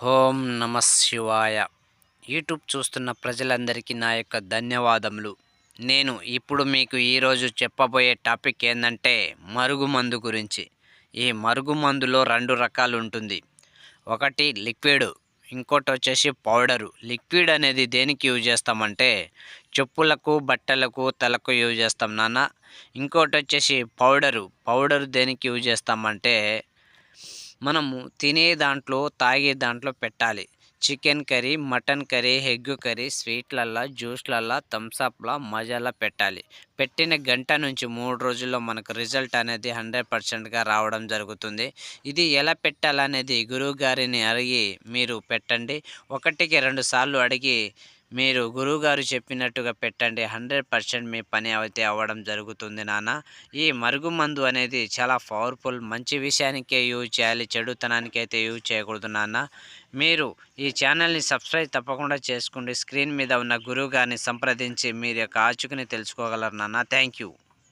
ఓం నమ శివాయ. యూట్యూబ్ చూస్తున్న ప్రజలందరికీ నా యొక్క ధన్యవాదములు. నేను ఇప్పుడు మీకు ఈరోజు చెప్పబోయే టాపిక్ ఏంటంటే మరుగుమందు గురించి. ఈ మరుగుమందులో 2 రకాలు ఉంటుంది. ఒకటి లిక్విడ్, ఇంకోటి వచ్చేసి పౌడరు. లిక్విడ్ అనేది దేనికి యూజ్ చేస్తామంటే చెప్పులకు, బట్టలకు, తలకు యూజ్ చేస్తాం నాన్న. ఇంకోటి వచ్చేసి పౌడరు దేనికి యూజ్ చేస్తామంటే మనము తినే దాంట్లో, తాగే దాంట్లో పెట్టాలి. Chicken curry, mutton curry, egg curry, స్వీట్లల్లా, జ్యూస్లల్లా, థమ్సప్‌లా, మజాలా పెట్టాలి. పెట్టిన గంట నుంచి 3 రోజుల్లో మనకు రిజల్ట్ అనేది 100%గా రావడం జరుగుతుంది. ఇది ఎలా పెట్టాలనేది గురువుగారిని అడిగి మీరు పెట్టండి. ఒకటికి 2 సార్లు అడిగి మీరు గురువుగారు చెప్పినట్టుగా పెట్టండి. 100% మీ పని అయితే అవ్వడం జరుగుతుంది నాన్న. ఈ మరుగుమందు అనేది చాలా పవర్‌ఫుల్. మంచి విషయానికే యూజ్ చేయాలి. చెడుతనానికైతే యూజ్ చేయకూడదు నాన్న. మీరు ఈ ఛానల్‌ని సబ్స్క్రైబ్ తప్పకుండా చేసుకోండి. స్క్రీన్ మీద ఉన్న గురువుగారిని సంప్రదించి మీరు యొక్క ఆచూకీని తెలుసుకోగలరు నాన్న. Thank you.